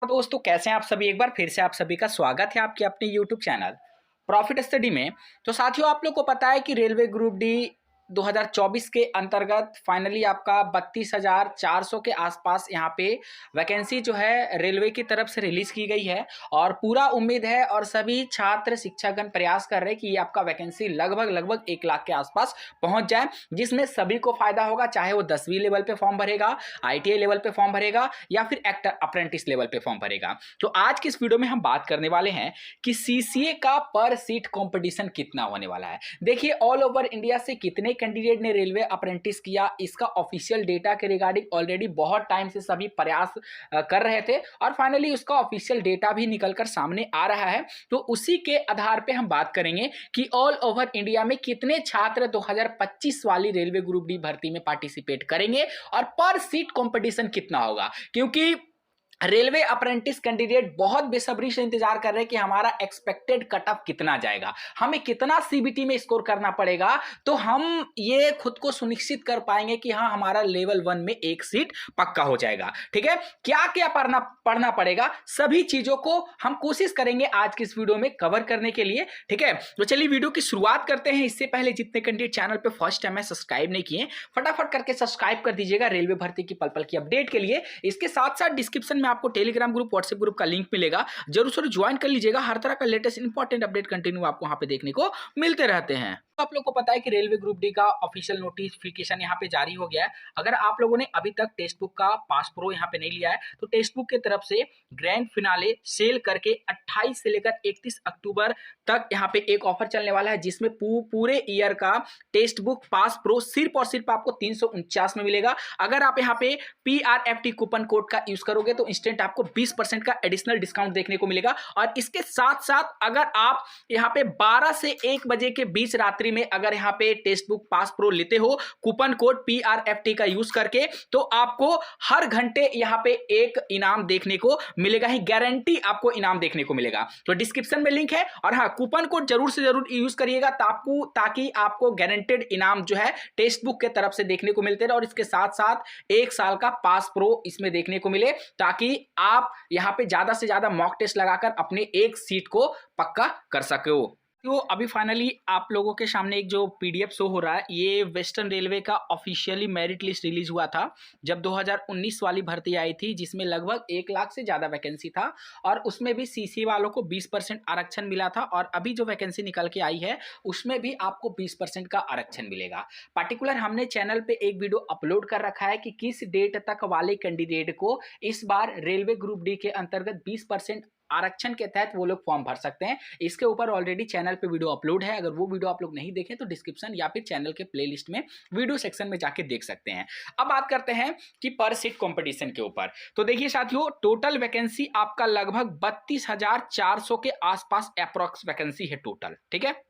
तो दोस्तों कैसे हैं आप सभी। एक बार फिर से आप सभी का स्वागत है आपके अपने यूट्यूब चैनल प्रॉफिट स्टडी में। तो साथियों आप लोग को पता है कि रेलवे ग्रुप डी 2024 के अंतर्गत फाइनली आपका 32,400 के आसपास यहाँ पे वैकेंसी जो है रेलवे की तरफ से रिलीज की गई है। और पूरा उम्मीद है और सभी छात्र शिक्षकगण प्रयास कर रहे हैं कि ये आपका वैकेंसी लगभग लगभग 1 लाख के आसपास पहुंच जाए, जिसमें सभी को फायदा होगा, चाहे वो 10वीं लेवल पे फॉर्म भरेगा, ITI लेवल पे फॉर्म भरेगा या फिर एक्टर अप्रेंटिस लेवल पे फॉर्म भरेगा। तो आज की इस वीडियो में हम बात करने वाले हैं कि CCA का पर सीट कंपटीशन कितना होने वाला है। देखिए ऑल ओवर इंडिया से कितने कैंडिडेट ने रेलवे अप्रेंटिस किया, इसका ऑफिशियल डेटा के रिगार्डिंग ऑलरेडी बहुत टाइम से सभी प्रयास कर रहे थे और फाइनली उसका ऑफिशियल डेटा भी निकलकर सामने आ रहा है। तो उसी के आधार पे हम बात करेंगे कि ऑल ओवर इंडिया में कितने छात्र 2025 वाली रेलवे ग्रुप डी भर्ती में पार्टिसिपेट करेंगे और पर सीट कंपटीशन कितना होगा, क्योंकि रेलवे अप्रेंटिस कैंडिडेट बहुत बेसब्री से इंतजार कर रहे हैं कि हमारा एक्सपेक्टेड कट ऑफ कितना जाएगा, हमें कितना सीबीटी में स्कोर करना पड़ेगा, तो हम ये खुद को सुनिश्चित कर पाएंगे कि हाँ हमारा लेवल 1 में एक सीट पक्का हो जाएगा। ठीक है, क्या क्या पढ़ना पड़ेगा, सभी चीजों को हम कोशिश करेंगे आज की इस वीडियो में कवर करने के लिए। ठीक है, तो चलिए वीडियो की शुरुआत करते हैं। इससे पहले जितने कैंडिडेट चैनल पे फर्स्ट टाइम है सब्सक्राइब नहीं किए, फटाफट करके सब्सक्राइब कर दीजिएगा रेलवे भर्ती की पल पल की अपडेट के लिए। इसके साथ साथ डिस्क्रिप्शन में आपको टेलीग्राम ग्रुप, व्हाट्सएप ग्रुप का लिंक मिलेगा, जरूर से ज्वाइन कर लीजिएगा। हर तरह का लेटेस्ट इंपॉर्टेंट अपडेट कंटिन्यू आपको वहां पे देखने को मिलते रहते हैं। आप लोग को पता है कि रेलवे ग्रुप डी का ऑफिशियल नोटिफिकेशन यहाँ पे जारी हो गया है। अगर आप लोगों ने अभी तक टेक्स्ट बुक का पास प्रो यहाँ पे नहीं लिया है तो टेक्स्ट बुक की तरफ से ग्रैंड फिनाले सेल करके 28 से लेकर 31 अक्टूबर तक यहाँ पे एक ऑफर चलने वाला है, जिसमें पूरे ईयर का टेक्स्ट बुक पास प्रो सिर्फ और सिर्फ आपको 349 में मिलेगा। अगर आप यहाँ पे PRFT कूपन कोड का यूज करोगे तो इंस्टेंट आपको 20% का एडिशनल डिस्काउंट देखने को मिलेगा। और इसके साथ साथ अगर आप यहाँ पे 12 से 1 बजे के बीच रात्रि में अगर यहाँ पे टेक्स्ट बुक पास प्रो लेते हो कूपन कोड PRFT का यूज करके, तो आपको हर घंटे यहाँ पे एक इनाम देखने को मिलेगा ही, गारंटी आपको इनाम देखने को मिलेगा। तो डिस्क्रिप्शन में लिंक है और हाँ कूपन कोड जरूर से जरूर यूज करिएगा ताकि आपको गारंटेड इनाम जो है टेक्स्ट बुक के तरफ से देखने को मिलते रहे और इसके साथ साथ 1 साल का पास प्रो इसमें देखने को मिले, ताकि आप यहाँ पे ज्यादा से ज्यादा मॉक टेस्ट लगाकर अपने एक सीट को पक्का कर सको। तो अभी फाइनली आप लोगों के सामने एक जो PDF शो हो रहा है, ये वेस्टर्न रेलवे का ऑफिशियली मेरिट लिस्ट रिलीज हुआ था जब 2019 वाली भर्ती आई थी, जिसमें लगभग 1 लाख से ज़्यादा वैकेंसी था और उसमें भी CCA वालों को 20% आरक्षण मिला था। और अभी जो वैकेंसी निकल के आई है उसमें भी आपको 20% का आरक्षण मिलेगा। पर्टिकुलर हमने चैनल पे एक वीडियो अपलोड कर रखा है कि किस डेट तक वाले कैंडिडेट को इस बार रेलवे ग्रुप डी के अंतर्गत 20% आरक्षण के तहत वो लोग फॉर्म भर सकते हैं। इसके ऊपर ऑलरेडी चैनल पे वीडियो अपलोड है, अगर वो वीडियो आप लोग नहीं देखें तो डिस्क्रिप्शन या फिर चैनल के प्लेलिस्ट में वीडियो सेक्शन में जाके देख सकते हैं। अब बात करते हैं कि पर सीट कंपटीशन के ऊपर। तो देखिए साथियों, टोटल वैकेंसी आपका लगभग 32,400 के आसपास अप्रॉक्स वैकेंसी है टोटल। ठीक है,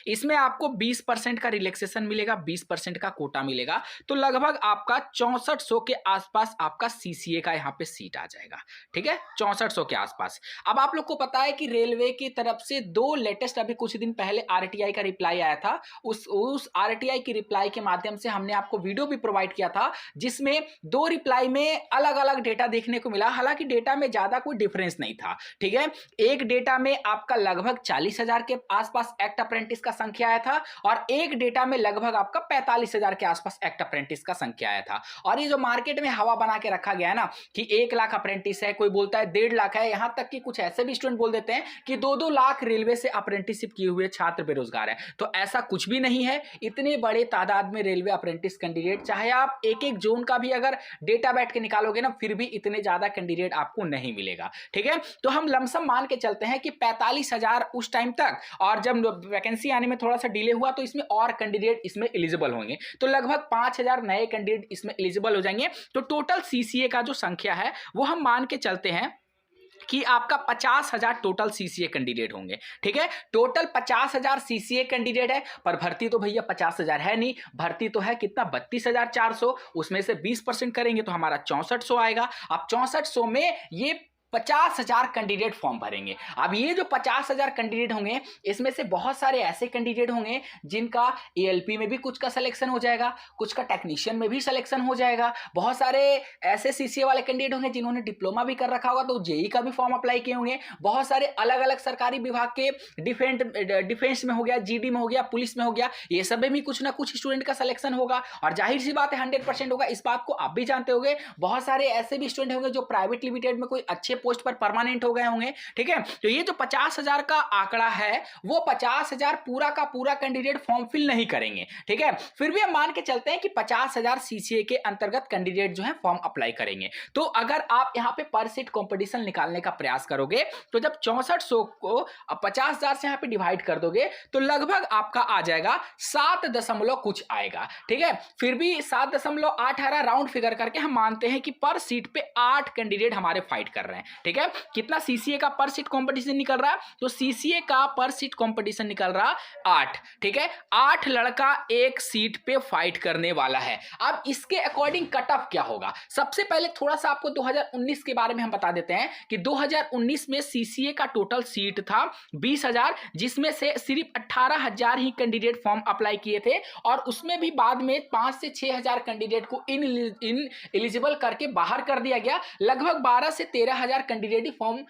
इसमें आपको 20% का रिलैक्सेशन मिलेगा, 20% का कोटा मिलेगा, तो लगभग आपका 6400 के आसपास आपका CCA का यहाँ पे सीट आ जाएगा। ठीक है, 6400 के आसपास। अब आप लोग को पता है कि रेलवे की तरफ से 2 लेटेस्ट अभी कुछ दिन पहले RTI का रिप्लाई आया था। उस RTI की रिप्लाई के माध्यम से हमने आपको वीडियो भी प्रोवाइड किया था, जिसमें 2 रिप्लाई में अलग अलग डेटा देखने को मिला। हालांकि डेटा में ज्यादा कोई डिफरेंस नहीं था। ठीक है, एक डेटा में आपका लगभग 40,000 के आसपास एक्ट अप्रेंटिस का संख्या आया था और एक डेटा में लगभग आपका 45,000 के आसपास एक्ट अप्रेंटिस का संख्या आया था। और ये जो मार्केट में हवा बना के रखा गया है ना कि 1 लाख अप्रेंटिस है, कोई बोलता है 1.5 लाख है, यहां तक कि कुछ ऐसे भी स्टूडेंट बोल देते हैं कि 2-2 लाख रेलवे से अप्रेंटिसशिप किए हुए छात्र बेरोजगार है। तो ऐसा कुछ भी नहीं है। इतने बड़े तादाद में रेलवे अप्रेंटिस कैंडिडेट, चाहे आप एक जोन का भी अगर डेटा बैठ के निकालोगे ना, फिर भी इतने ज्यादा कैंडिडेट आपको नहीं मिलेगा। ठीक है, तो हम लमसम मान के चलते हैं कि 45,000 उस टाइम तक, और जब वैकेंसी आने में थोड़ा सा डिले हुआ तो इसमें और कैंडिडेट इसमें एलिजिबल होंगे, तो लगभग 5,000 नए कैंडिडेट इसमें एलिजिबल हो जाएंगे। तो टोटल CCA का जो संख्या है वो हम मान के चलते हैं कि आपका 50,000 टोटल CCA कैंडिडेट होंगे। ठीक है, टोटल 50,000 CCA कैंडिडेट है, पर भर्ती तो भैया 50,000 है नहीं, भर्ती तो है कितना 32,400, उसमें से 20% करेंगे तो हमारा 6400 आएगा। अब 6400 में ये 50,000 कैंडिडेट फॉर्म भरेंगे। अब ये जो 50,000 कैंडिडेट होंगे, इसमें से बहुत सारे ऐसे कैंडिडेट होंगे जिनका एएलपी में भी कुछ का सिलेक्शन हो जाएगा, कुछ का टेक्नीशियन में भी सिलेक्शन हो जाएगा। बहुत सारे ऐसे सीसीए वाले कैंडिडेट होंगे जिन्होंने डिप्लोमा भी कर रखा होगा तो जेई का भी फॉर्म अप्लाई किए होंगे। बहुत सारे अलग अलग सरकारी विभाग के डिफेंस में हो गया, जीडी में हो गया, पुलिस में हो गया, ये सब में भी कुछ ना कुछ स्टूडेंट का सिलेक्शन होगा। और जाहिर सी बात है 100% होगा, इस बात को आप भी जानते होंगे। बहुत सारे ऐसे भी स्टूडेंट होंगे जो प्राइवेट लिमिटेड में कोई अच्छे पोस्ट पर परमानेंट हो गए होंगे। ठीक है, तो ये जो 50,000 का आंकड़ा है वो 50,000 पूरा का पूरा कैंडिडेट फॉर्म फिल नहीं करेंगे। ठीक है, फिर भी हम मान के चलते हैं कि 50,000 सीसीए के अंतर्गत कैंडिडेट जो है फॉर्म अप्लाई करेंगे। तो अगर आप यहां पे पर सीट कंपटीशन निकालने का प्रयास करोगे तो जब 6400 को 50,000 से यहां पे डिवाइड कर दोगे तो लगभग आपका आ जाएगा 7 दशमलव कुछ आएगा। ठीक है, फिर भी 7.8 राउंड फिगर करके हम मानते हैं कि पर सीट पे 8 कैंडिडेट हमारे फाइट कर रहे हैं। ठीक है, कितना सीसीए का पर सीट कंपटीशन निकल रहा है, तो सीसीए का पर सीट कंपटीशन निकल रहा 8। ठीक है, 8 लड़का एक सीट पे फाइट करने वाला है। अब इसके अकॉर्डिंग कट ऑफ क्या होगा, सबसे पहले थोड़ा सा आपको 2019 के बारे में हम बता देते हैं कि 2019 में सीसीए का टोटल सीट था 20,000, जिसमें से सिर्फ 18,000 ही कैंडिडेट फॉर्म अप्लाई किए थे और उसमें भी बाद में 5 से 6,000 कैंडिडेट को इन एलिजिबल करके बाहर कर दिया गया। लगभग 12 से 13,000 कैंडिडेट ही फॉर्म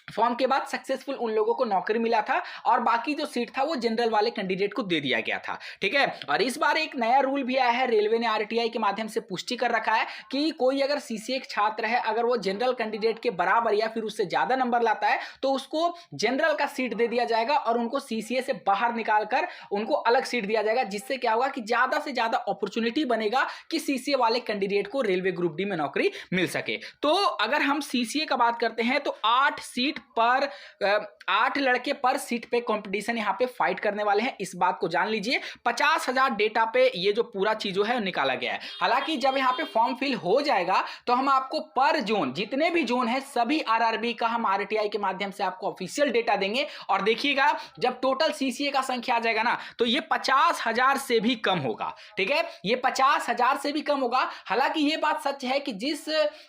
फॉर्म के बाद सक्सेसफुल उन लोगों को नौकरी मिला था और बाकी जो सीट था वो जनरल वाले कैंडिडेट को दे दिया गया था। ठीक है, और इस बार एक नया रूल भी आया है, रेलवे ने आरटीआई के माध्यम से पुष्टि कर रखा है कि कोई अगर सीसीए छात्र है, अगर वो जनरल कैंडिडेट के बराबर या फिर उससे ज्यादा नंबर लाता है तो उसको जनरल का सीट दे दिया जाएगा और उनको सीसीए से बाहर निकालकर उनको अलग सीट दिया जाएगा, जिससे क्या होगा कि ज्यादा से ज्यादा अपॉर्चुनिटी बनेगा कि सीसीए वाले कैंडिडेट को रेलवे ग्रुप डी में नौकरी मिल सके। तो अगर हम सीसीए का बात करते हैं तो 8 सीट पर 8 लड़के पर सीट पे कंपटीशन यहां पे फाइट करने वाले हैं, इस बात को जान लीजिए। 50,000 डेटा पे ये जो पूरा चीज है निकाला गया है। हालांकि जब यहां पे फॉर्म फिल हो जाएगा तो हम आपको पर जोन, जितने भी जोन है सभी आरआरबी का हम आरटीआई के माध्यम से आपको ऑफिशियल डेटा देंगे और देखिएगा जब टोटल सीसीए का संख्या आ जाएगा ना तो ये 50,000 से भी कम होगा। ठीक है, ये 50,000 से भी कम होगा। हालांकि ये बात सच है कि जिस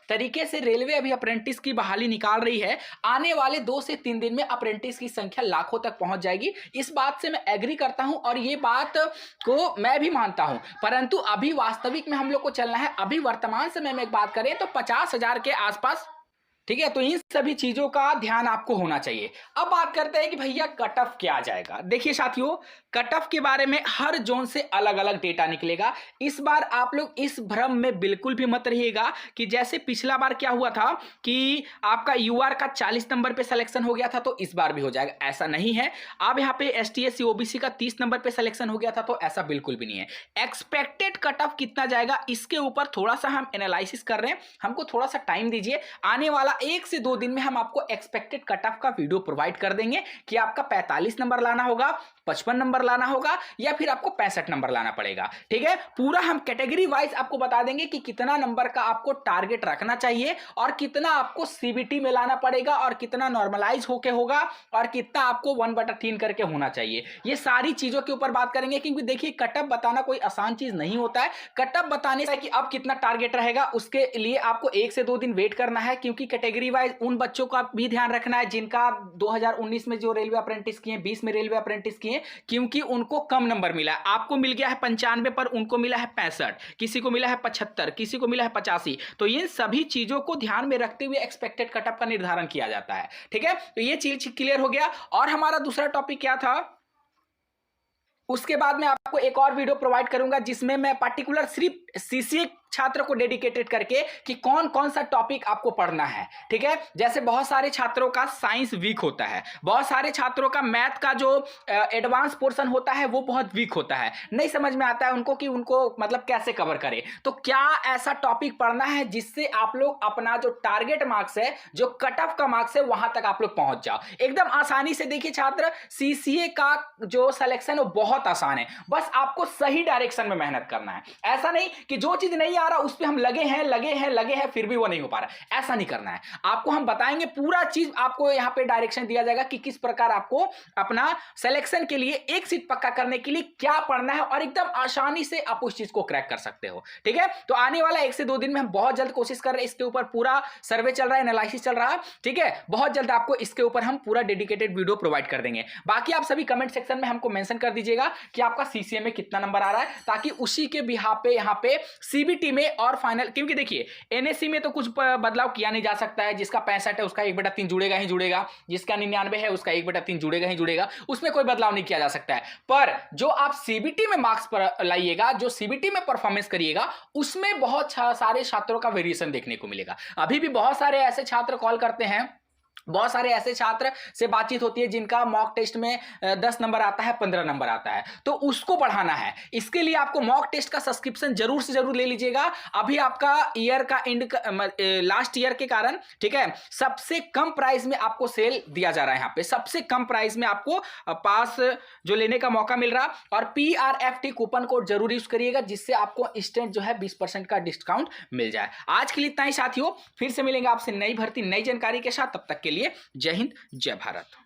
तरीके से रेलवे अभी अप्रेंटिस की बहाली निकाल रही है, आने वाले 2 से 3 दिन में अप्रेंटिस की संख्या लाखों तक पहुंच जाएगी। इस बात से मैं एग्री करता हूं और ये बात को मैं भी मानता हूं, परंतु अभी वास्तविक में हम लोग को चलना है। अभी वर्तमान समय में एक बात करें तो 50,000 के आसपास। ठीक है, तो इन सभी चीजों का ध्यान आपको होना चाहिए। अब बात करते हैं कि भैया कट ऑफ क्या आ जाएगा। देखिए साथियों, कट ऑफ के बारे में हर जोन से अलग अलग डेटा निकलेगा। इस बार आप लोग इस भ्रम में बिल्कुल भी मत रहिएगा कि जैसे पिछला बार क्या हुआ था कि आपका यूआर का 40 नंबर पे सिलेक्शन हो गया था तो इस बार भी हो जाएगा, ऐसा नहीं है। अब यहाँ पे एसटी एससी ओबीसी का 30 नंबर पे सिलेक्शन हो गया था तो ऐसा बिल्कुल भी नहीं है। एक्सपेक्टेड कट ऑफ कितना जाएगा इसके ऊपर थोड़ा सा हम एनालिसिस कर रहे हैं, हमको थोड़ा सा टाइम दीजिए। आने वाला 1 से 2 दिन में हम आपको एक्सपेक्टेड कट ऑफ का वीडियो प्रोवाइड कर देंगे कि आपका 45 नंबर लाना होगा, 55 नंबर लाना होगा या फिर आपको 65 नंबर लाना पड़ेगा। ठीक है, पूरा हम कैटेगरी वाइज आपको बता देंगे कि कितना नंबर का आपको टारगेट रखना चाहिए और कितना आपको सीबीटी में लाना पड़ेगा और कितना नॉर्मलाइज होके होगा और कितना आपको 1/3 करके होना चाहिए। ये सारी चीजों के ऊपर बात करेंगे क्योंकि देखिए कट ऑफ बताना कोई आसान चीज नहीं होता है। कट ऑफ बताने से कि अब कितना टारगेट रहेगा उसके लिए आपको 1 से 2 दिन वेट करना है, क्योंकि कैटेगरी वाइज उन बच्चों का भी ध्यान रखना है जिनका 2019 में जो रेलवे अप्रेंटिस किए, 20 में रेलवे अप्रेंटिस किए, क्योंकि उनको कम नंबर मिला है। आपको मिल गया है 95 पर उनको मिला है 65, किसी को मिला है 75, किसी को मिला है 85। तो इन सभी चीजों को ध्यान में रखते हुए एक्सपेक्टेड कट ऑफ का निर्धारण किया जाता है। ठीक है, तो ये चीज क्लियर हो गया। और हमारा दूसरा टॉपिक क्या था, उसके बाद मैं आपको एक और वीडियो प्रोवाइड करूंगा जिसमें मैं पर्टिकुलर सिर्फ सीसीए छात्र को डेडिकेटेड करके कि कौन कौन सा टॉपिक आपको पढ़ना है। ठीक है, जैसे बहुत सारे छात्रों का साइंस वीक होता है, बहुत सारे छात्रों का मैथ का जो एडवांस पोर्शन होता है वो बहुत वीक होता है, नहीं समझ में आता है उनको कि उनको मतलब कैसे कवर करें। तो क्या ऐसा टॉपिक पढ़ना है जिससे आप लोग अपना जो टारगेट मार्क्स है, जो कट ऑफ का मार्क्स है, वहां तक आप लोग पहुंच जाओ एकदम आसानी से। देखिए छात्र, सीसीए का जो सिलेक्शन है वो बहुत आसान है, बस आपको सही डायरेक्शन में मेहनत करना है। ऐसा नहीं कि जो चीज नहीं आ रहा उस पर हम लगे हैं फिर भी वो नहीं हो पा रहा। ऐसा नहीं करना है आपको, हम बताएंगे पूरा चीज आपको, यहाँ पे डायरेक्शन दिया जाएगा कि किस प्रकार आपको अपना सिलेक्शन के लिए एक सीट पक्का करने के लिए क्या पढ़ना है और एकदम आसानी से आप उस चीज को क्रैक कर सकते हो। ठीक है, तो आने वाला 1 से 2 दिन में हम बहुत जल्द कोशिश कर रहे हैं, इसके ऊपर पूरा सर्वे चल रहा है, एनालिसिस चल रहा है। ठीक है, बहुत जल्द आपको इसके ऊपर हम पूरा डेडिकेटेड वीडियो प्रोवाइड कर देंगे। बाकी आप सभी कमेंट सेक्शन में हमको मेंशन कर दीजिएगा कि आपका सीसीए में कितना नंबर आ रहा है, ताकि उसी के बिहाफ पे यहाँ पे सीबीटी में और फाइनल, क्योंकि देखिए एनएससी में तो कुछ बदलाव किया नहीं जा सकता है। जिसका 65 है उसका 1/3 जुड़ेगा ही जुड़ेगा, जिसका 99 है उसका 1/3 जुड़ेगा ही जुड़ेगा, उसमें कोई बदलाव नहीं किया जा सकता है। पर जो आप सीबीटी में मार्क्स पर लाइएगा, जो सीबीटी में परफॉर्मेंस करिएगा, उसमें बहुत सारे छात्रों का वेरिएशन देखने को मिलेगा। अभी भी बहुत सारे ऐसे छात्र कॉल करते हैं, बहुत सारे ऐसे छात्र से बातचीत होती है जिनका मॉक टेस्ट में 10 नंबर आता है, 15 नंबर आता है, तो उसको बढ़ाना है। इसके लिए आपको मॉक टेस्ट का सब्सक्रिप्शन जरूर से जरूर ले लीजिएगा। अभी आपका ईयर का एंड, लास्ट ईयर के कारण, ठीक है, सबसे कम प्राइस में आपको सेल दिया जा रहा है। यहाँ पे सबसे कम प्राइस में आपको पास जो लेने का मौका मिल रहा, और PRFT कूपन कोड जरूर यूज करिएगा, जिससे आपको इंस्टेंट जो है 20% का डिस्काउंट मिल जाए। आज के लिए इतना ही साथियों, फिर से मिलेंगे आपसे नई भर्ती नई जानकारी के साथ। तब तक के लिए जय हिंद जय भारत।